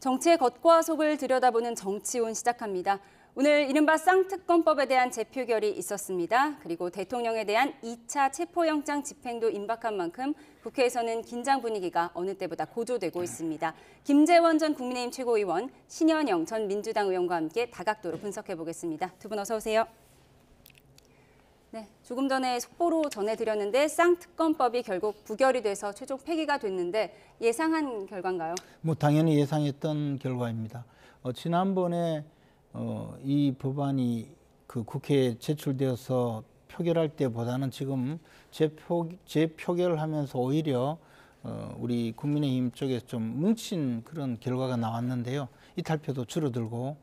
정치의 겉과 속을 들여다보는 정치온 시작합니다. 오늘 이른바 쌍특검법에 대한 재표결이 있었습니다. 그리고 대통령에 대한 2차 체포영장 집행도 임박한 만큼 국회에서는 긴장 분위기가 어느 때보다 고조되고 있습니다. 김재원 전 국민의힘 최고위원, 신현영 전 민주당 의원과 함께 다각도로 분석해 보겠습니다. 두 분 어서 오세요. 네, 조금 전에 속보로 전해드렸는데 쌍특검법이 결국 부결이 돼서 최종 폐기가 됐는데 예상한 결과인가요? 당연히 예상했던 결과입니다. 지난번에 이 법안이 그 국회에 제출되어서 표결할 때보다는 지금 재표결을 하면서 오히려 우리 국민의힘 쪽에서 좀 뭉친 그런 결과가 나왔는데요. 이탈표도 줄어들고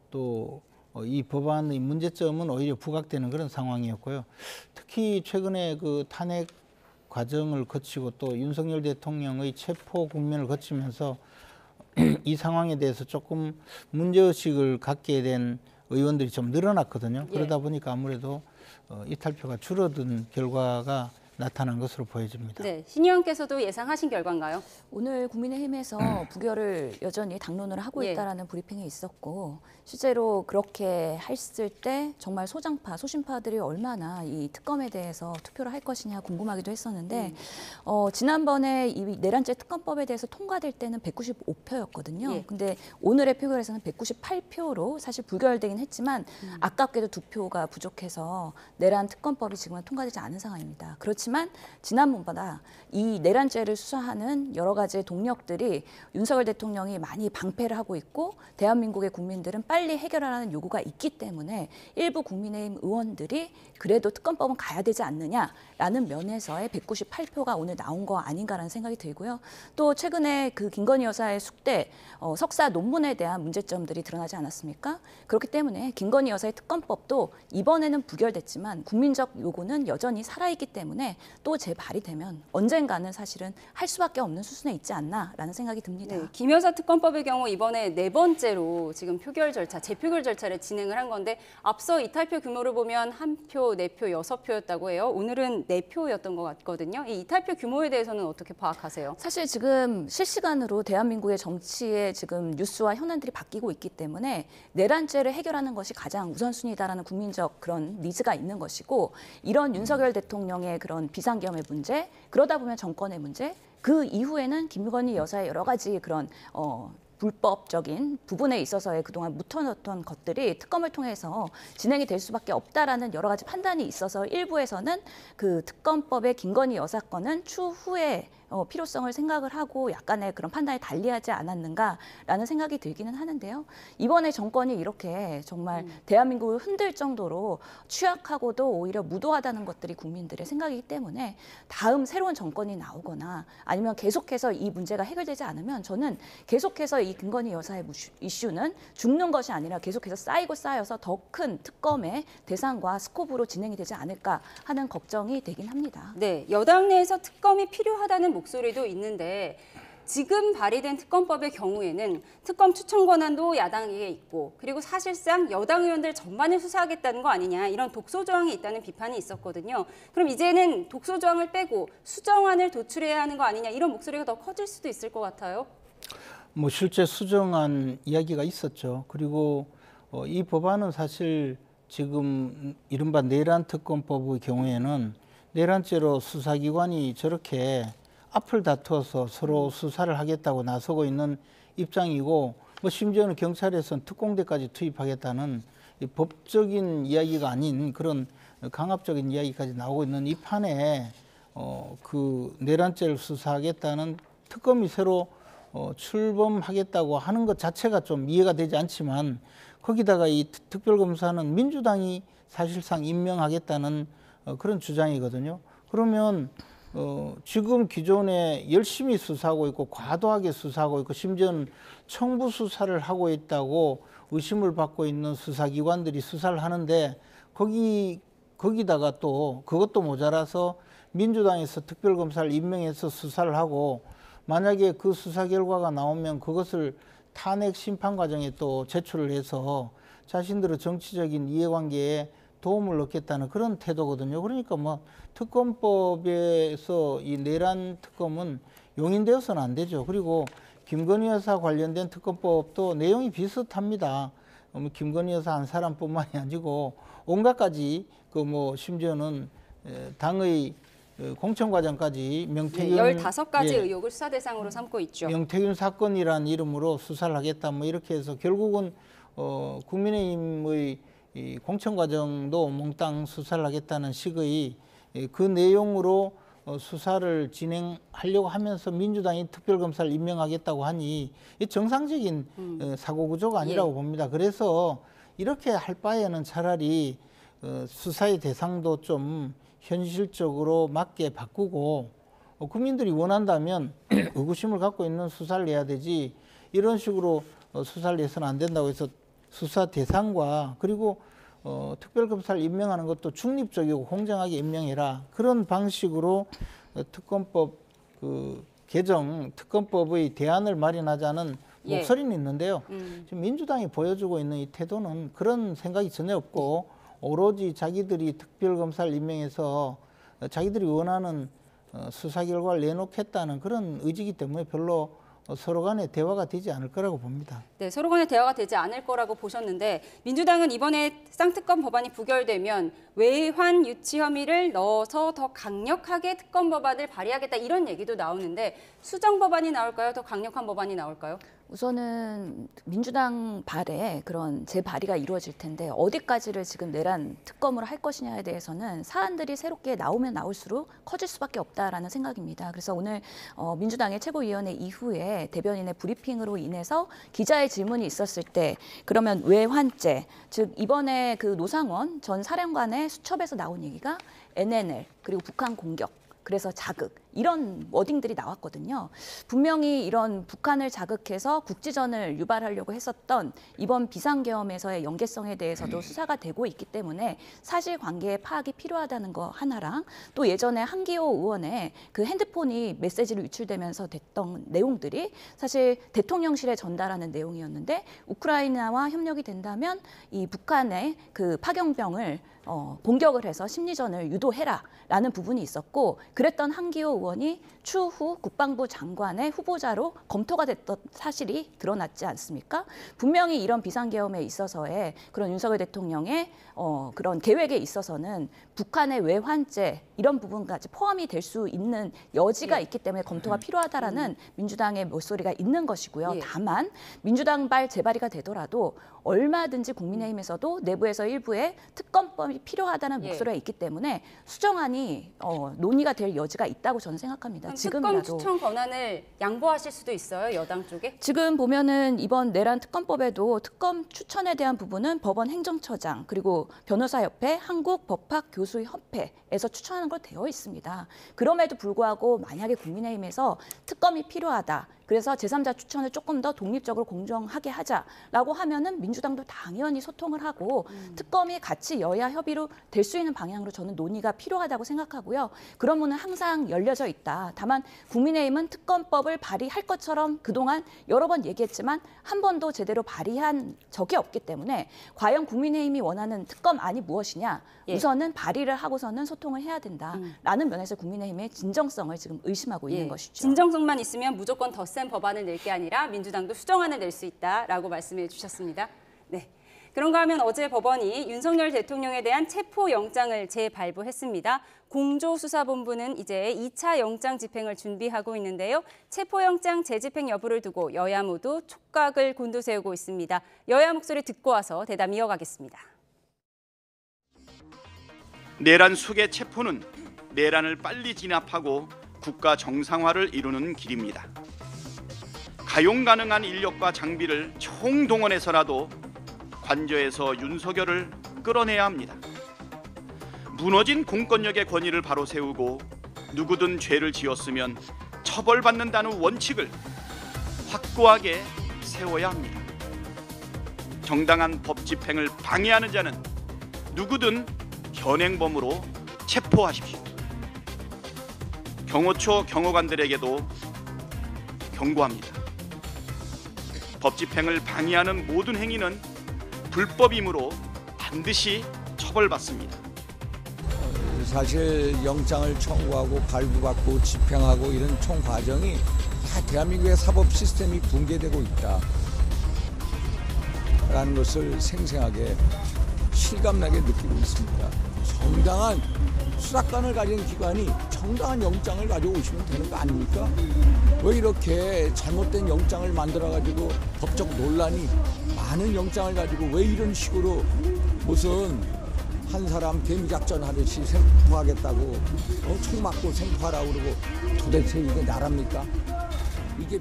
또 이 법안의 문제점은 오히려 부각되는 그런 상황이었고요. 특히 최근에 그 탄핵 과정을 거치고 또 윤석열 대통령의 체포 국면을 거치면서 이 상황에 대해서 조금 문제의식을 갖게 된 의원들이 좀 늘어났거든요. 그러다 보니까 아무래도 이탈표가 줄어든 결과가 나타난 것으로 보여집니다. 네, 신 의원께서도 예상하신 결과인가요? 오늘 국민의힘에서 부결을 여전히 당론으로 하고 있다라는 브리핑이 있었고 실제로 그렇게 했을 때 정말 소장파, 소신파들이 얼마나 이 특검에 대해서 투표를 할 것이냐 궁금하기도 했었는데 지난번에 이 내란죄 특검법에 대해서 통과될 때는 195표였거든요. 근데 오늘의 표결에서는 198표로 사실 부결되긴 했지만 아깝게도 2표가 부족해서 내란 특검법이 지금은 통과되지 않은 상황입니다. 그렇지만 지난번보다 이 내란죄를 수사하는 여러 가지 동력들이 윤석열 대통령이 많이 방패를 하고 있고 대한민국의 국민들은 빨리 해결하라는 요구가 있기 때문에 일부 국민의힘 의원들이 그래도 특검법은 가야 되지 않느냐라는 면에서의 198표가 오늘 나온 거 아닌가라는 생각이 들고요. 또 최근에 그 김건희 여사의 숙대 석사 논문에 대한 문제점들이 드러나지 않았습니까? 그렇기 때문에 김건희 여사의 특검법도 이번에는 부결됐지만 국민적 요구는 여전히 살아있기 때문에 또 재발이 되면 언젠가는 사실은 할 수밖에 없는 수순에 있지 않나라는 생각이 듭니다. 네, 김 여사 특검법의 경우 이번에 4번째로 지금 표결 절차, 재표결 절차를 진행을 한 건데 앞서 이탈표 규모를 보면 1표, 4표, 6표였다고 해요. 오늘은 4표였던 것 같거든요. 이 이탈표 규모에 대해서는 어떻게 파악하세요? 사실 지금 실시간으로 대한민국의 정치의 지금 뉴스와 현안들이 바뀌고 있기 때문에 내란죄를 해결하는 것이 가장 우선순위다라는 국민적 그런 니즈가 있는 것이고 이런 윤석열 대통령의 그런 비상계엄의 문제, 그러다 보면 정권의 문제, 그 이후에는 김건희 여사의 여러 가지 그런 불법적인 부분에 있어서의 그동안 묻혀놓던 것들이 특검을 통해서 진행이 될 수밖에 없다라는 여러 가지 판단이 있어서 일부에서는 그 특검법의 김건희 여사 건은 추후에 필요성을 생각을 하고 약간의 그런 판단이 달리하지 않았는가라는 생각이 들기는 하는데요. 이번에 정권이 이렇게 정말 대한민국을 흔들 정도로 취약하고도 오히려 무도하다는 것들이 국민들의 생각이기 때문에 다음 새로운 정권이 나오거나 아니면 계속해서 이 문제가 해결되지 않으면 저는 계속해서 이 김건희 여사의 이슈는 죽는 것이 아니라 계속해서 쌓여서 더 큰 특검의 대상과 스코프로 진행이 되지 않을까 하는 걱정이 되긴 합니다. 네, 여당 내에서 특검이 필요하다는 목소리도 있는데 지금 발의된 특검법의 경우에는 특검 추천 권한도 야당에게 있고 그리고 사실상 여당 의원들 전반을 수사하겠다는 거 아니냐 이런 독소 조항이 있다는 비판이 있었거든요. 그럼 이제는 독소 조항을 빼고 수정안을 도출해야 하는 거 아니냐 이런 목소리가 더 커질 수도 있을 것 같아요. 실제 수정안 이야기가 있었죠. 그리고 이 법안은 사실 지금 이른바 내란특검법의 경우에는 내란죄로 수사기관이 저렇게 앞을 다투어서 서로 수사를 하겠다고 나서고 있는 입장이고 심지어는 경찰에서는 특공대까지 투입하겠다는 법적인 이야기가 아닌 그런 강압적인 이야기까지 나오고 있는 이 판에 그 내란죄를 수사하겠다는 특검이 새로 출범하겠다고 하는 것 자체가 좀 이해가 되지 않지만 거기다가 이 특별검사는 민주당이 사실상 임명하겠다는 그런 주장이거든요. 그러면 지금 기존에 열심히 수사하고 있고 과도하게 수사하고 있고 심지어는 청부 수사를 하고 있다고 의심을 받고 있는 수사기관들이 수사를 하는데 거기다가 또 그것도 모자라서 민주당에서 특별검사를 임명해서 수사를 하고 만약에 그 수사 결과가 나오면 그것을 탄핵 심판 과정에 또 제출을 해서 자신들의 정치적인 이해관계에 도움을 얻겠다는 그런 태도거든요. 그러니까 특검법에서 이 내란 특검은 용인되어서는 안 되죠. 그리고 김건희 여사 관련된 특검법도 내용이 비슷합니다. 김건희 여사 한 사람뿐만이 아니고 온갖 가지 심지어는 당의 공천 과정까지 명태균 15가지 의혹을 수사 대상으로 삼고 있죠. 명태균 사건이란 이름으로 수사를 하겠다 이렇게 해서 결국은 국민의힘의 이 공천 과정도 몽땅 수사를 하겠다는 식의 그 내용으로 수사를 진행하려고 하면서 민주당이 특별검사를 임명하겠다고 하니 이 정상적인 사고 구조가 아니라고 봅니다. 그래서 이렇게 할 바에는 차라리 수사의 대상도 좀 현실적으로 맞게 바꾸고 국민들이 원한다면 의구심을 갖고 있는 수사를 해야 되지, 이런 식으로 수사를 해서는 안 된다고 해서 수사 대상과 그리고 특별검사를 임명하는 것도 중립적이고 공정하게 임명해라, 그런 방식으로 특검법 개정 특검법의 대안을 마련하자는 목소리는 있는데요. 지금 민주당이 보여주고 있는 이 태도는 그런 생각이 전혀 없고 오로지 자기들이 특별검사를 임명해서 자기들이 원하는 수사 결과를 내놓겠다는 그런 의지이기 때문에 별로 서로 간에 대화가 되지 않을 거라고 봅니다. 네, 서로 간에 대화가 되지 않을 거라고 보셨는데, 민주당은 이번에 쌍특검 법안이 부결되면 외환 유치 혐의를 넣어서 더 강력하게 특검 법안을 발의하겠다, 이런 얘기도 나오는데 수정 법안이 나올까요? 더 강력한 법안이 나올까요? 우선은 민주당 발에 그런 재발의가 이루어질 텐데 어디까지를 지금 내란 특검으로 할 것이냐에 대해서는 사안들이 새롭게 나오면 나올수록 커질 수밖에 없다라는 생각입니다. 그래서 오늘 민주당의 최고위원회 이후에 대변인의 브리핑으로 인해서 기자의 질문이 있었을 때, 그러면 외환죄, 즉 이번에 그 노상원 전 사령관의 수첩에서 나온 얘기가 NNL 그리고 북한 공격, 그래서 자극, 이런 워딩들이 나왔거든요. 분명히 이런 북한을 자극해서 국지전을 유발하려고 했었던 이번 비상계엄에서의 연계성에 대해서도 수사가 되고 있기 때문에 사실관계의 파악이 필요하다는 거 하나랑, 또 예전에 한기호 의원의 그 핸드폰이 메시지로 유출되면서 됐던 내용들이 사실 대통령실에 전달하는 내용이었는데, 우크라이나와 협력이 된다면 이 북한의 그 파병병을 공격을 해서 심리전을 유도해라라는 부분이 있었고, 그랬던 한기호 의원이 추후 국방부 장관의 후보자로 검토가 됐던 사실이 드러났지 않습니까? 분명히 이런 비상계엄에 있어서의 그런 윤석열 대통령의 그런 계획에 있어서는 북한의 외환죄 이런 부분까지 포함이 될 수 있는 여지가 있기 때문에 검토가 필요하다라는 민주당의 목소리가 있는 것이고요. 다만 민주당발 재발의가 되더라도 얼마든지 국민의힘에서도 내부에서 일부의 특검법이 필요하다는 목소리가 있기 때문에 수정안이 논의가 될 여지가 있다고 저는 생각합니다. 지금이라도. 특검 추천 권한을 양보하실 수도 있어요, 여당 쪽에? 지금 보면은 이번 내란 특검법에도 특검 추천에 대한 부분은 법원 행정처장 그리고 변호사협회, 한국법학교수협회에서 추천하는 걸 되어 있습니다. 그럼에도 불구하고 만약에 국민의힘에서 특검이 필요하다, 그래서 제3자 추천을 조금 더 독립적으로 공정하게 하자라고 하면은 민주당도 당연히 소통을 하고 특검이 같이 여야 협의로 될 수 있는 방향으로 저는 논의가 필요하다고 생각하고요. 그런 문은 항상 열려져 있다. 다만 국민의힘은 특검법을 발의할 것처럼 그동안 여러 번 얘기했지만 한 번도 제대로 발의한 적이 없기 때문에 과연 국민의힘이 원하는 특검안이 무엇이냐, 우선은 발의를 하고서는 소통을 해야 된다라는 면에서 국민의힘의 진정성을 지금 의심하고 있는 것이죠. 진정성만 있으면 무조건 더 센 법안을 낼 게 아니라 민주당도 수정안을 낼 수 있다라고 말씀해 주셨습니다. 네. 그런가 하면 어제 법원이 윤석열 대통령에 대한 체포영장을 재발부했습니다. 공조수사본부는 이제 2차 영장 집행을 준비하고 있는데요. 체포영장 재집행 여부를 두고 여야 모두 촉각을 곤두세우고 있습니다. 여야 목소리 듣고 와서 대담 이어가겠습니다. 내란 속의 체포는 내란을 빨리 진압하고 국가 정상화를 이루는 길입니다. 가용 가능한 인력과 장비를 총동원해서라도 관저에서 윤석열을 끌어내야 합니다. 무너진 공권력의 권위를 바로 세우고 누구든 죄를 지었으면 처벌받는다는 원칙을 확고하게 세워야 합니다. 정당한 법 집행을 방해하는 자는 누구든 현행범으로 체포하십시오. 경호처 경호관들에게도 경고합니다. 법 집행을 방해하는 모든 행위는 불법이므로 반드시 처벌받습니다. 사실 영장을 청구하고 발부받고 집행하고 이런 총 과정이 다 대한민국의 사법 시스템이 붕괴되고 있다라는 것을 생생하게 실감나게 느끼고 있습니다. 정당한 수사권을 가진 기관이 정당한 영장을 가지고 오시면 되는 거 아닙니까? 왜 이렇게 잘못된 영장을 만들어가지고 법적 논란이 많은 영장을 가지고 왜 이런 식으로 무슨 한 사람 개미작전 하듯이 생포하겠다고 총 맞고 생포하라고 그러고 도대체 이게 나랍니까? 이게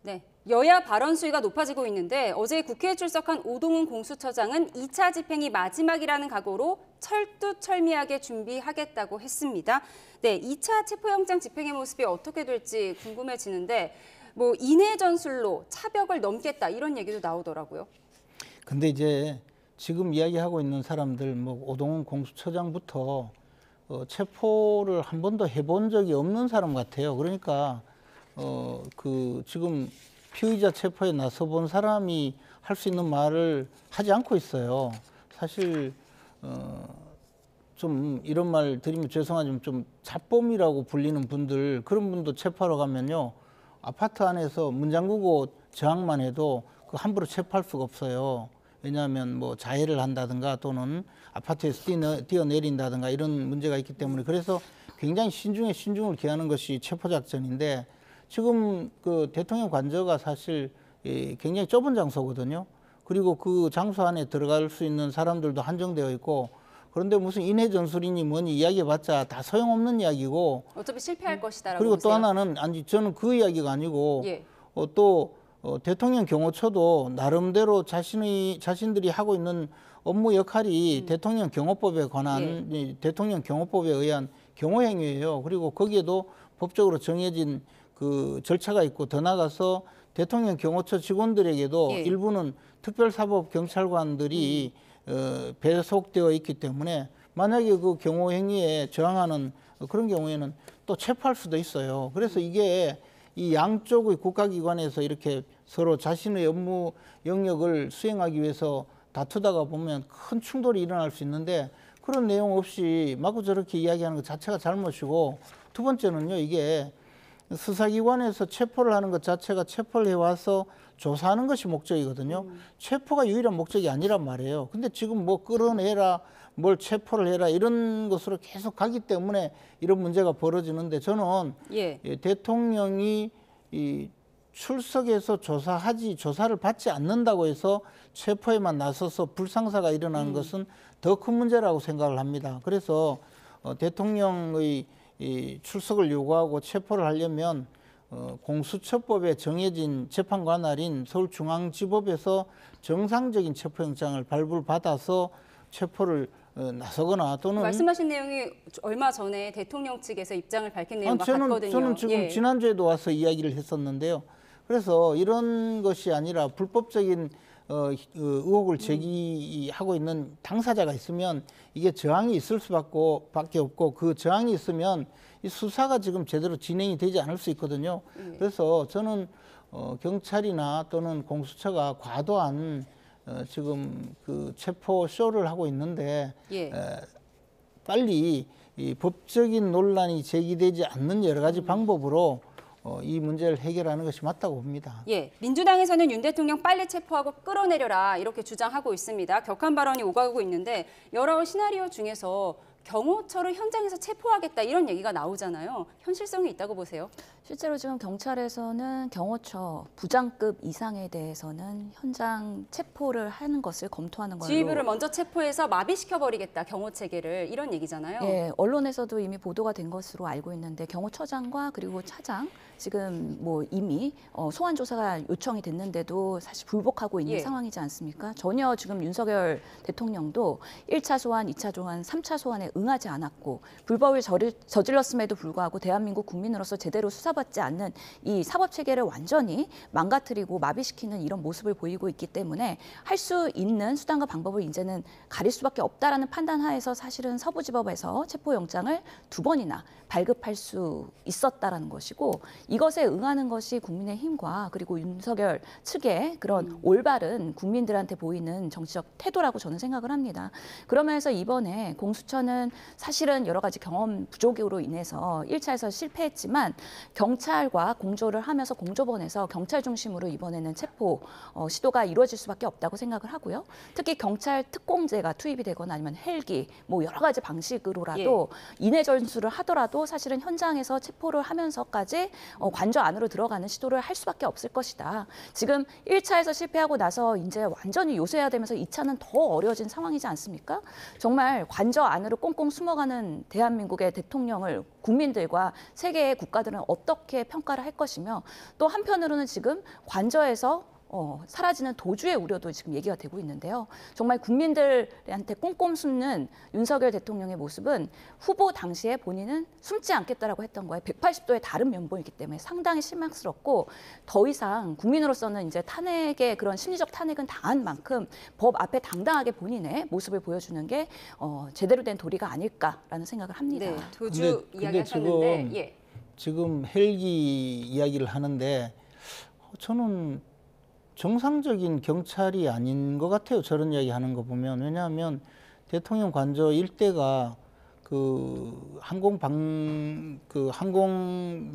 네, 여야 발언 수위가 높아지고 있는데 어제 국회에 출석한 오동훈 공수처장은 2차 집행이 마지막이라는 각오로 철두철미하게 준비하겠다고 했습니다. 네, 2차 체포영장 집행의 모습이 어떻게 될지 궁금해지는데 뭐 인해 전술로 차벽을 넘겠다 이런 얘기도 나오더라고요. 근데 이제 지금 이야기하고 있는 사람들, 뭐 오동훈 공수처장부터 체포를 한 번도 해본 적이 없는 사람 같아요. 그러니까 그 지금 피의자 체포에 나서본 사람이 할 수 있는 말을 하지 않고 있어요. 사실 좀 이런 말 드리면 죄송하지만 좀 잡범이라고 불리는 분들, 그런 분도 체포하러 가면요, 아파트 안에서 문 잠그고 저항만 해도 그 함부로 체포할 수가 없어요. 왜냐하면 뭐 자해를 한다든가 또는 아파트에서 뛰어내린다든가 이런 문제가 있기 때문에, 그래서 굉장히 신중에 신중을 기하는 것이 체포작전인데, 지금 그 대통령 관저가 사실 굉장히 좁은 장소거든요. 그리고 그 장소 안에 들어갈 수 있는 사람들도 한정되어 있고, 그런데 무슨 인해 전술이니 뭐니 이야기해봤자 다 소용없는 이야기고, 어차피 실패할 것이다라고 그리고 보세요? 또 하나는, 아니 저는 그 이야기가 아니고 예. 또 대통령 경호처도 나름대로 자신들이 하고 있는 업무 역할이 대통령 경호법에 관한 이 대통령 경호법에 의한 경호 행위예요. 그리고 거기에도 법적으로 정해진 그 절차가 있고, 더 나아가서 대통령 경호처 직원들에게도 일부는 특별사법 경찰관들이 배속되어 있기 때문에 만약에 그 경호 행위에 저항하는 그런 경우에는 또 체포할 수도 있어요. 그래서 이게 이 양쪽의 국가기관에서 이렇게 서로 자신의 업무 영역을 수행하기 위해서 다투다가 보면 큰 충돌이 일어날 수 있는데, 그런 내용 없이 마구 저렇게 이야기하는 것 자체가 잘못이고, 두 번째는요, 이게 수사기관에서 체포를 하는 것 자체가 체포를 해와서 조사하는 것이 목적이거든요. 체포가 유일한 목적이 아니란 말이에요. 근데 지금 뭐 끌어내라, 뭘 체포를 해라 이런 것으로 계속 가기 때문에 이런 문제가 벌어지는데, 저는 대통령이 이 출석해서 조사를 받지 않는다고 해서 체포에만 나서서 불상사가 일어나는 것은 더 큰 문제라고 생각을 합니다. 그래서 대통령의 이 출석을 요구하고 체포를 하려면 공수처법에 정해진 재판관할인 서울중앙지법에서 정상적인 체포영장을 발부받아서 체포를 나서거나, 또는 말씀하신 내용이 얼마 전에 대통령 측에서 입장을 밝힌 내용과 같거든요. 저는 지금 지난주에도 와서 이야기를 했었는데요. 그래서 이런 것이 아니라 불법적인 의혹을 제기하고 있는 당사자가 있으면 이게 저항이 있을 수밖에 없고, 그 저항이 있으면 이 수사가 지금 제대로 진행이 되지 않을 수 있거든요. 그래서 저는 경찰이나 또는 공수처가 과도한 지금 그 체포 쇼를 하고 있는데, 빨리 이 법적인 논란이 제기되지 않는 여러 가지 방법으로 이 문제를 해결하는 것이 맞다고 봅니다. 민주당에서는 윤 대통령 빨리 체포하고 끌어내려라 이렇게 주장하고 있습니다. 격한 발언이 오가고 있는데, 여러 시나리오 중에서 경호처를 현장에서 체포하겠다 이런 얘기가 나오잖아요. 현실성이 있다고 보세요? 실제로 지금 경찰에서는 경호처 부장급 이상에 대해서는 현장 체포를 하는 것을 검토하는 걸로. 지휘부를 먼저 체포해서 마비시켜버리겠다, 경호 체계를, 이런 얘기잖아요. 예, 언론에서도 이미 보도가 된 것으로 알고 있는데, 경호처장과 그리고 차장 지금 뭐 이미 소환 조사가 요청이 됐는데도 사실 불복하고 있는 상황이지 않습니까? 전혀 지금 윤석열 대통령도 1차 소환, 2차 소환, 3차 소환에 응하지 않았고, 불법을 저질렀음에도 불구하고 대한민국 국민으로서 제대로 수사받지 않는 이 사법체계를 완전히 망가뜨리고 마비시키는 이런 모습을 보이고 있기 때문에 할 수 있는 수단과 방법을 이제는 가릴 수밖에 없다라는 판단 하에서 사실은 서부지법에서 체포영장을 2번이나 발급할 수 있었다라는 것이고, 이것에 응하는 것이 국민의힘과 그리고 윤석열 측의 그런 올바른 국민들한테 보이는 정치적 태도라고 저는 생각을 합니다. 그러면서 이번에 공수처는 사실은 여러 가지 경험 부족으로 인해서 1차에서 실패했지만 경찰과 공조를 하면서 공조본에서 경찰 중심으로 이번에는 체포 시도가 이루어질 수밖에 없다고 생각을 하고요. 특히 경찰 특공대가 투입이 되거나 아니면 헬기 뭐 여러 가지 방식으로라도 인해 전술을 하더라도 사실은 현장에서 체포를 하면서까지 관저 안으로 들어가는 시도를 할 수밖에 없을 것이다. 지금 1차에서 실패하고 나서 이제 완전히 요새화 되면서 2차는 더 어려워진 상황이지 않습니까? 정말 관저 안으로 꽁꽁 숨어가는 대한민국의 대통령을 국민들과 세계의 국가들은 어떻게 평가를 할 것이며 또 한편으로는 지금 관저에서 사라지는 도주의 우려도 지금 얘기가 되고 있는데요. 정말 국민들한테 꼼꼼 숨는 윤석열 대통령의 모습은 후보 당시에 본인은 숨지 않겠다라고 했던 거에 180도의 다른 면모이기 때문에 상당히 실망스럽고 더 이상 국민으로서는 이제 탄핵의 그런 심리적 탄핵은 당한 만큼 법 앞에 당당하게 본인의 모습을 보여주는 게 제대로 된 도리가 아닐까라는 생각을 합니다. 네, 도주 이야기하셨는데 지금 헬기 이야기를 하는데 저는 정상적인 경찰이 아닌 것 같아요. 저런 이야기 하는 거 보면. 왜냐하면 대통령 관저 일대가 그 항공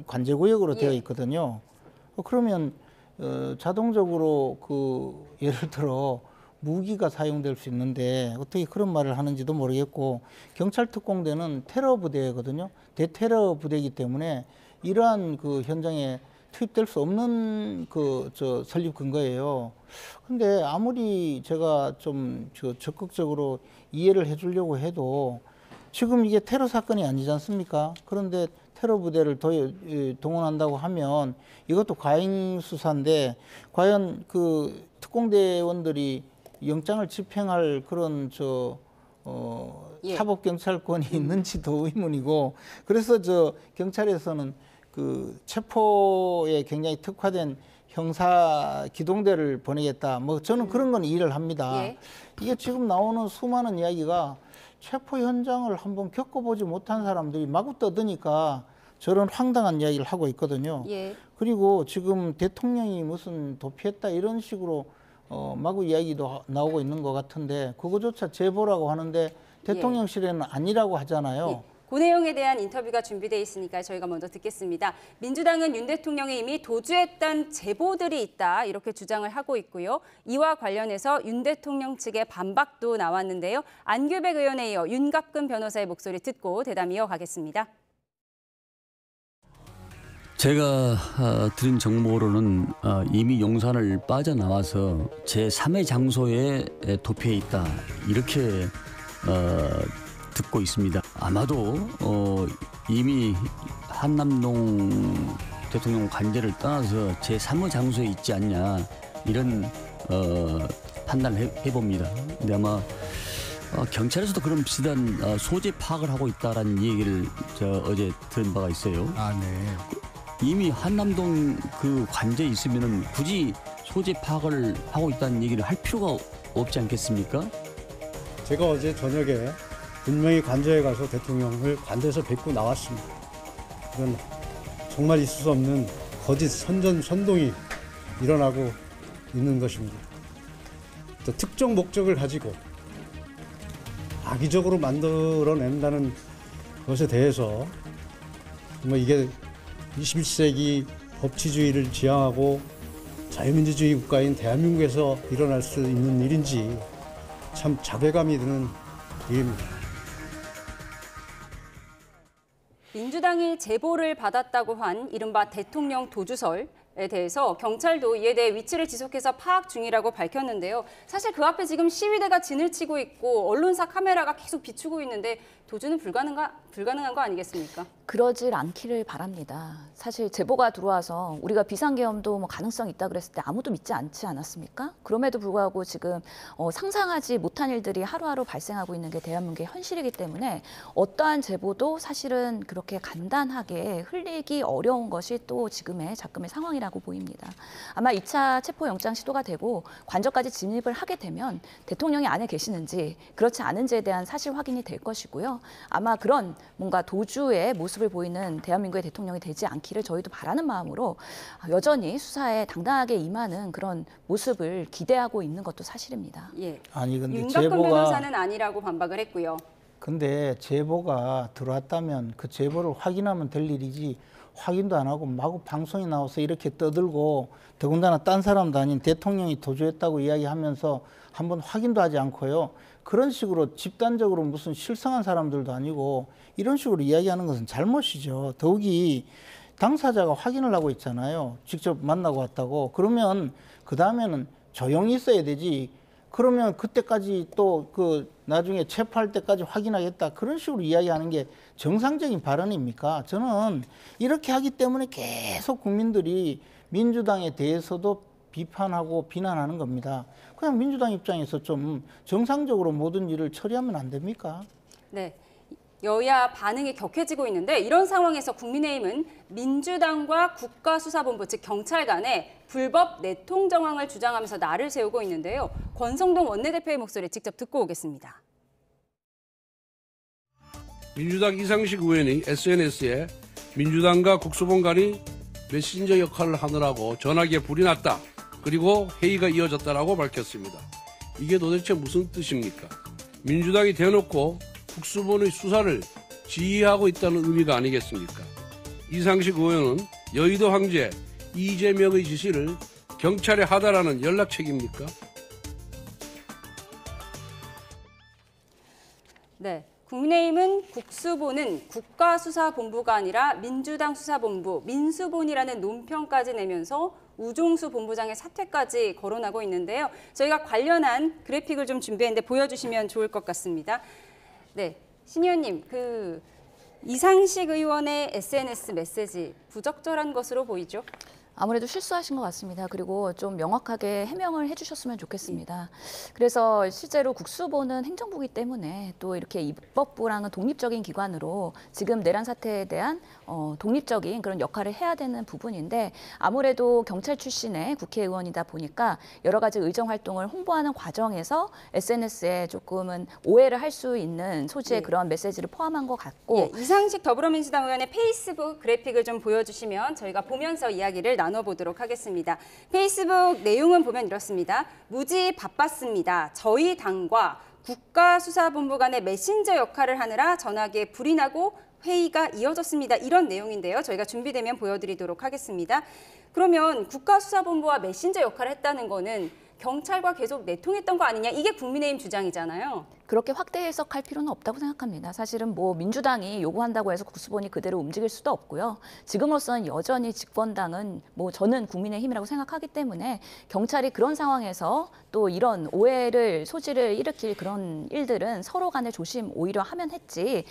관제구역으로 되어 있거든요. 그러면 자동적으로 예를 들어 무기가 사용될 수 있는데 어떻게 그런 말을 하는지도 모르겠고, 경찰 특공대는 테러 부대거든요. 대테러 부대이기 때문에 이러한 현장에 투입될 수 없는 설립 근거예요. 근데 아무리 제가 좀 적극적으로 이해를 해주려고 해도 지금 이게 테러 사건이 아니지 않습니까? 그런데 테러 부대를 동원한다고 하면 이것도 과잉 수사인데, 과연 특공대원들이 영장을 집행할 그런 사법경찰권이 있는지도 의문이고, 그래서 경찰에서는 체포에 굉장히 특화된 형사 기동대를 보내겠다. 뭐 저는 그런 건 이해를 합니다. 이게 지금 나오는 수많은 이야기가 체포 현장을 한번 겪어보지 못한 사람들이 마구 떠드니까 저런 황당한 이야기를 하고 있거든요. 그리고 지금 대통령이 무슨 도피했다 이런 식으로 마구 이야기도 나오고 있는 것 같은데, 그거조차 제보라고 하는데 대통령실에는 아니라고 하잖아요. 그 내용에 대한 인터뷰가 준비되어 있으니까 저희가 먼저 듣겠습니다. 민주당은 윤 대통령이 이미 도주했다는 제보들이 있다, 이렇게 주장을 하고 있고요. 이와 관련해서 윤 대통령 측의 반박도 나왔는데요. 안규백 의원에 이어 윤갑근 변호사의 목소리 듣고 대담 이어가겠습니다. 제가 드린 정보로는 이미 용산을 빠져나와서 제3의 장소에 도피해 있다, 이렇게 듣고 있습니다. 아마도 이미 한남동 대통령 관제를 떠나서 제3의 장소에 있지 않냐, 이런 판단을 해봅니다. 근데 아마 경찰에서도 그런 비슷한 소재 파악을 하고 있다라는 얘기를 어제 들은 바가 있어요. 이미 한남동 관제에 있으면은 굳이 소재 파악을 하고 있다는 얘기를 할 필요가 없지 않겠습니까? 제가 어제 저녁에 분명히 관저에 가서 대통령을 관저에서 뵙고 나왔습니다. 이건 정말 있을 수 없는 거짓 선동이 일어나고 있는 것입니다. 또 특정 목적을 가지고 악의적으로 만들어낸다는 것에 대해서 정말 이게 21세기 법치주의를 지향하고 자유민주주의 국가인 대한민국에서 일어날 수 있는 일인지 참 자괴감이 드는 일입니다. 민주당이 제보를 받았다고 한 이른바 대통령 도주설에 대해서 경찰도 이에 대해 위치를 지속해서 파악 중이라고 밝혔는데요. 사실 그 앞에 지금 시위대가 진을 치고 있고 언론사 카메라가 계속 비추고 있는데 도주는 불가능한 거 아니겠습니까? 그러질 않기를 바랍니다. 사실 제보가 들어와서 우리가 비상계엄도 가능성 있다 그랬을 때 아무도 믿지 않지 않았습니까? 그럼에도 불구하고 지금 상상하지 못한 일들이 하루하루 발생하고 있는 게 대한민국의 현실이기 때문에 어떠한 제보도 사실은 그렇게 간단하게 흘리기 어려운 것이 또 지금의 작금의 상황이라고 보입니다. 아마 2차 체포영장 시도가 되고 관저까지 진입을 하게 되면 대통령이 안에 계시는지 그렇지 않은지에 대한 사실 확인이 될 것이고요. 아마 그런 뭔가 도주의 모습을 보이는 대한민국의 대통령이 되지 않기를 저희도 바라는 마음으로 여전히 수사에 당당하게 임하는 그런 모습을 기대하고 있는 것도 사실입니다. 아니 근데 윤갑근 변호사는 아니라고 반박을 했고요. 근데 제보가 들어왔다면 그 제보를 확인하면 될 일이지 확인도 안 하고 마구 방송에 나와서 이렇게 떠들고 더군다나 딴 사람도 아닌 대통령이 도주했다고 이야기하면서 한번 확인도 하지 않고요. 그런 식으로 집단적으로 무슨 실성한 사람들도 아니고 이런 식으로 이야기하는 것은 잘못이죠. 더욱이 당사자가 확인을 하고 있잖아요. 직접 만나고 왔다고. 그러면 그 다음에는 조용히 있어야 되지. 그러면 그때까지 또 그 나중에 체포할 때까지 확인하겠다. 그런 식으로 이야기하는 게 정상적인 발언입니까? 저는 이렇게 하기 때문에 계속 국민들이 민주당에 대해서도 비판하고 비난하는 겁니다. 그냥 민주당 입장에서 좀 정상적으로 모든 일을 처리하면 안 됩니까? 네. 여야 반응이 격해지고 있는데 이런 상황에서 국민의힘은 민주당과 국가수사본부 즉 경찰 간에 불법 내통 정황을 주장하면서 날을 세우고 있는데요. 권성동 원내대표의 목소리 직접 듣고 오겠습니다. 민주당 이상식 의원이 SNS에 민주당과 국수본 간이 메신저 역할을 하느라고 전화기에 불이 났다. 그리고 회의가 이어졌다라고 밝혔습니다. 이게 도대체 무슨 뜻입니까? 민주당이 대놓고 국수본의 수사를 지휘하고 있다는 의미가 아니겠습니까? 이상식 의원은 여의도 황제 이재명의 지시를 경찰에 하다라는 연락책입니까? 네. 국민의힘은 국수본은 국가수사본부가 아니라 민주당 수사본부, 민수본이라는 논평까지 내면서 우종수 본부장의 사퇴까지 거론하고 있는데요. 저희가 관련한 그래픽을 좀 준비했는데 보여주시면 좋을 것 같습니다. 네, 신 의원님, 이상식 의원의 SNS 메시지 부적절한 것으로 보이죠? 아무래도 실수하신 것 같습니다. 그리고 좀 명확하게 해명을 해주셨으면 좋겠습니다. 그래서 실제로 국수본은 행정부이기 때문에 또 이렇게 입법부랑은 독립적인 기관으로 지금 내란 사태에 대한 독립적인 그런 역할을 해야 되는 부분인데 아무래도 경찰 출신의 국회의원이다 보니까 여러 가지 의정 활동을 홍보하는 과정에서 SNS에 조금은 오해를 할 수 있는 소지의 그런 메시지를 포함한 것 같고 이상식 더불어민주당 의원의 페이스북 그래픽을 좀 보여주시면 저희가 보면서 이야기를 나눠보도록 하겠습니다. 페이스북 내용은 보면 이렇습니다. 무지 바빴습니다. 저희 당과 국가수사본부 간의 메신저 역할을 하느라 전화기에 불이 나고 회의가 이어졌습니다. 이런 내용인데요. 저희가 준비되면 보여드리도록 하겠습니다. 그러면 국가수사본부와 메신저 역할을 했다는 거는 경찰과 계속 내통했던 거 아니냐? 이게 국민의힘 주장이잖아요. 그렇게 확대 해석할 필요는 없다고 생각합니다. 사실은 뭐 민주당이 요구한다고 해서 국수본이 그대로 움직일 수도 없고요. 지금으로서는 여전히 집권당은 뭐 저는 국민의힘이라고 생각하기 때문에 경찰이 그런 상황에서 또 이런 오해를 소지를 일으킬 그런 일들은 서로 간에 조심 오히려 하면 했지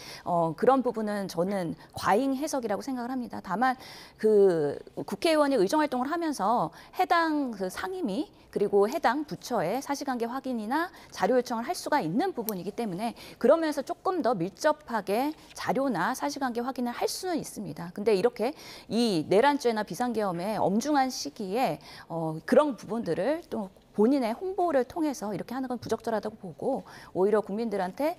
그런 부분은 저는 과잉 해석이라고 생각을 합니다. 다만 그 국회의원이 의정활동을 하면서 해당 그 상임위 그리고 해당 부처의 사실관계 확인이나 자료 요청을 할 수가 있는 부분이기 때문에 그러면서 조금 더 밀접하게 자료나 사실관계 확인을 할 수는 있습니다. 근데 이렇게 이 내란죄나 비상계엄의 엄중한 시기에 그런 부분들을 또 본인의 홍보를 통해서 이렇게 하는 건 부적절하다고 보고 오히려 국민들한테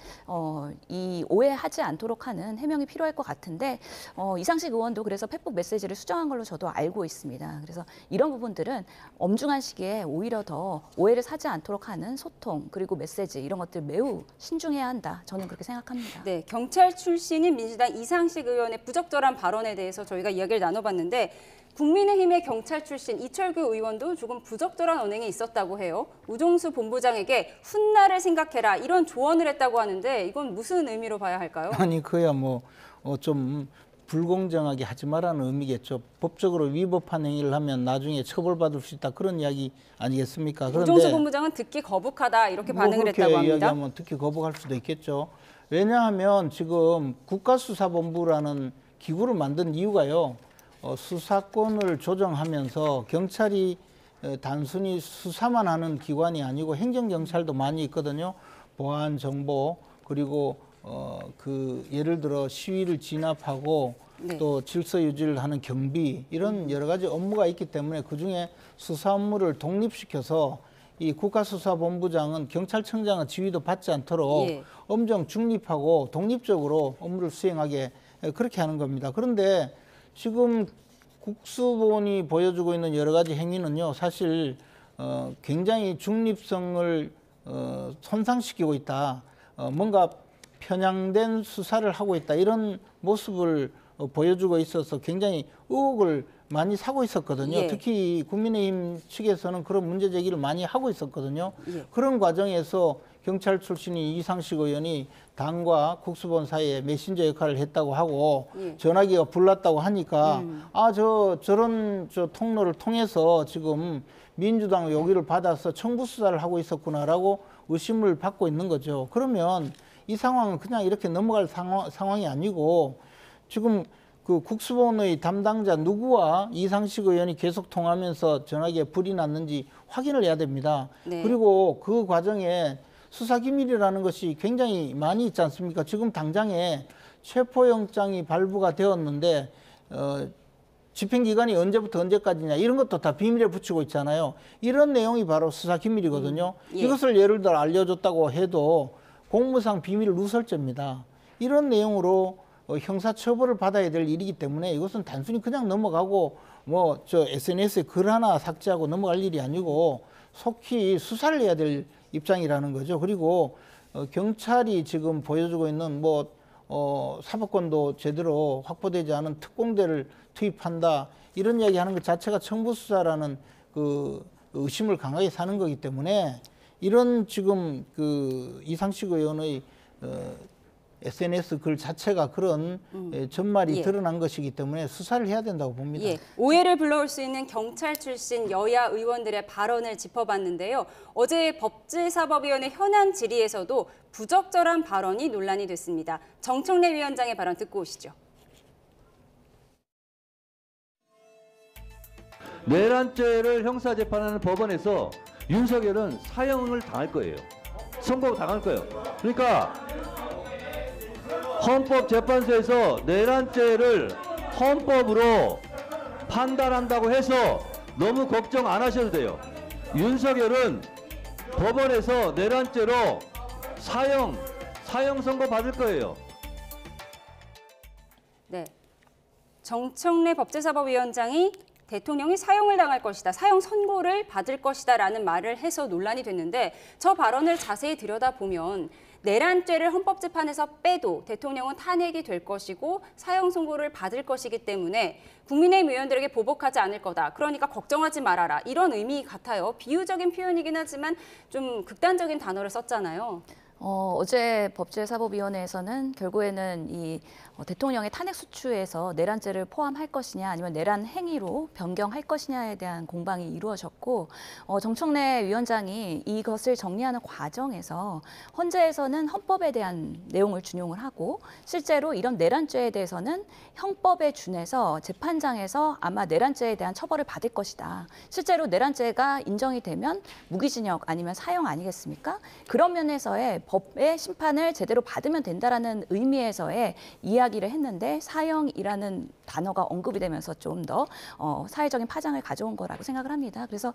이 오해하지 않도록 하는 해명이 필요할 것 같은데 이상식 의원도 그래서 페북 메시지를 수정한 걸로 저도 알고 있습니다. 그래서 이런 부분들은 엄중한 시기에 오히려 더 오해를 사지 않도록 하는 소통 그리고 메시지 이런 것들 매우 신중해야 한다. 저는 그렇게 생각합니다. 네, 경찰 출신인 민주당 이상식 의원의 부적절한 발언에 대해서 저희가 이야기를 나눠봤는데 국민의힘의 경찰 출신 이철규 의원도 조금 부적절한 언행이 있었다고 해요. 우종수 본부장에게 훗날을 생각해라 이런 조언을 했다고 하는데 이건 무슨 의미로 봐야 할까요? 아니 그야 뭐 좀 불공정하게 하지 말라는 의미겠죠. 법적으로 위법한 행위를 하면 나중에 처벌받을 수 있다 그런 이야기 아니겠습니까? 그런데 우종수 본부장은 듣기 거북하다 이렇게 반응을 했다고 합니다. 그렇게 이야기하면 듣기 거북할 수도 있겠죠. 왜냐하면 지금 국가수사본부라는 기구를 만든 이유가요. 수사권을 조정하면서 경찰이 단순히 수사만 하는 기관이 아니고 행정경찰도 많이 있거든요. 보안, 정보, 그리고 예를 들어 시위를 진압하고 네. 또 질서 유지를 하는 경비 이런 여러 가지 업무가 있기 때문에 그중에 수사 업무를 독립시켜서 이 국가수사본부장은 경찰청장의 지휘도 받지 않도록 엄정 중립하고 독립적으로 업무를 수행하게 그렇게 하는 겁니다. 그런데 지금 국수본이 보여주고 있는 여러 가지 행위는요, 사실 굉장히 중립성을 손상시키고 있다. 뭔가 편향된 수사를 하고 있다. 이런 모습을 보여주고 있어서 굉장히 의혹을 많이 사고 있었거든요. 예. 특히 국민의힘 측에서는 그런 문제 제기를 많이 하고 있었거든요. 예. 그런 과정에서 경찰 출신인 이상식 의원이 당과 국수본 사이에 메신저 역할을 했다고 하고 예. 전화기가 불났다고 하니까 저런 통로를 통해서 지금 민주당 요구를 받아서 청부 수사를 하고 있었구나라고 의심을 받고 있는 거죠. 그러면 이 상황은 그냥 이렇게 넘어갈 상황이 아니고 지금 그 국수본의 담당자 누구와 이상식 의원이 계속 통하면서 전화기에 불이 났는지 확인을 해야 됩니다. 네. 그리고 그 과정에 수사기밀이라는 것이 굉장히 많이 있지 않습니까? 지금 당장에 체포영장이 발부가 되었는데 집행기간이 언제부터 언제까지냐 이런 것도 다 비밀에 붙이고 있잖아요. 이런 내용이 바로 수사기밀이거든요. 예. 이것을 예를 들어 알려줬다고 해도 공무상 비밀 누설죄입니다. 이런 내용으로 형사처벌을 받아야 될 일이기 때문에 이것은 단순히 그냥 넘어가고 SNS에 글 하나 삭제하고 넘어갈 일이 아니고 속히 수사를 해야 될 입장이라는 거죠. 그리고 경찰이 지금 보여주고 있는 사법권도 제대로 확보되지 않은 특공대를 투입한다 이런 이야기하는 것 자체가 청부 수사라는 그 의심을 강하게 사는 거기 때문에 이런 지금 그 이상식 의원의 SNS 글 자체가 그런 전말이 예. 드러난 것이기 때문에 수사를 해야 된다고 봅니다. 예, 오해를 불러올 수 있는 경찰 출신 여야 의원들의 발언을 짚어봤는데요. 어제 법제사법위원회 현안 질의에서도 부적절한 발언이 논란이 됐습니다. 정청래 위원장의 발언 듣고 오시죠. 내란죄를 형사재판하는 법원에서 윤석열은 사형을 당할 거예요. 선고 당할 거예요. 그러니까 헌법재판소에서 내란죄를 헌법으로 판단한다고 해서 너무 걱정 안 하셔도 돼요. 윤석열은 법원에서 내란죄로 사형 선고 받을 거예요. 네, 정청래 법제사법위원장이 대통령이 사형을 당할 것이다, 사형 선고를 받을 것이다 라는 말을 해서 논란이 됐는데 저 발언을 자세히 들여다보면 내란죄를 헌법재판에서 빼도 대통령은 탄핵이 될 것이고 사형 선고를 받을 것이기 때문에 국민의힘 의원들에게 보복하지 않을 거다. 그러니까 걱정하지 말아라. 이런 의미 같아요. 비유적인 표현이긴 하지만 좀 극단적인 단어를 썼잖아요. 어제 법제사법위원회에서는 결국에는 이 대통령의 탄핵 수추에서 내란죄를 포함할 것이냐 아니면 내란 행위로 변경할 것이냐에 대한 공방이 이루어졌고 정청래 위원장이 이것을 정리하는 과정에서 헌재에서는 헌법에 대한 내용을 준용을 하고 실제로 이런 내란죄에 대해서는 형법에 준해서 재판장에서 아마 내란죄에 대한 처벌을 받을 것이다. 실제로 내란죄가 인정이 되면 무기징역 아니면 사형 아니겠습니까? 그런 면에서의 법의 심판을 제대로 받으면 된다라는 의미에서의 이야기를 했는데 사형이라는 단어가 언급이 되면서 좀 더 사회적인 파장을 가져온 거라고 생각을 합니다. 그래서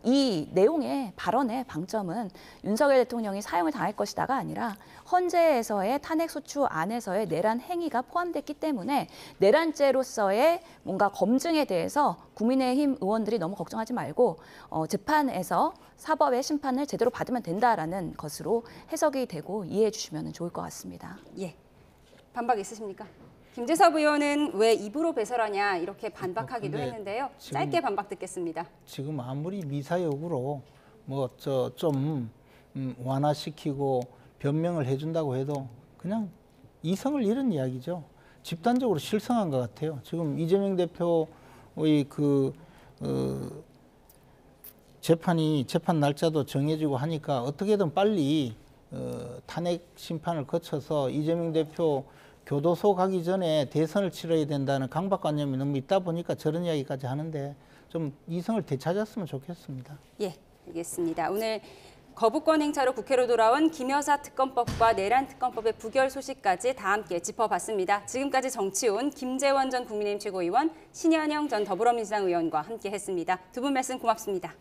이 내용의 발언의 방점은 윤석열 대통령이 사형을 당할 것이다가 아니라 헌재에서의 탄핵 소추 안에서의 내란 행위가 포함됐기 때문에 내란죄로서의 뭔가 검증에 대해서 국민의힘 의원들이 너무 걱정하지 말고 재판에서 사법의 심판을 제대로 받으면 된다라는 것으로 해석이 되고 이해해 주시면 좋을 것 같습니다. 예, 반박 있으십니까? 김재섭 의원은 왜 입으로 배설하냐 이렇게 반박하기도 했는데요. 짧게 반박 듣겠습니다. 지금 아무리 미사역으로 좀 완화시키고 변명을 해준다고 해도 그냥 이성을 잃은 이야기죠. 집단적으로 실성한 것 같아요. 지금 이재명 대표의 재판 날짜도 정해지고 하니까 어떻게든 빨리 탄핵 심판을 거쳐서 이재명 대표 교도소 가기 전에 대선을 치러야 된다는 강박관념이 너무 있다 보니까 저런 이야기까지 하는데 좀 이성을 되찾았으면 좋겠습니다. 예, 알겠습니다. 오늘 거부권 행사로 국회로 돌아온 김여사 특검법과 내란 특검법의 부결 소식까지 다 함께 짚어봤습니다. 지금까지 정치온 김재원 전 국민의힘 최고위원, 신현영 전 더불어민주당 의원과 함께했습니다. 두 분 말씀 고맙습니다.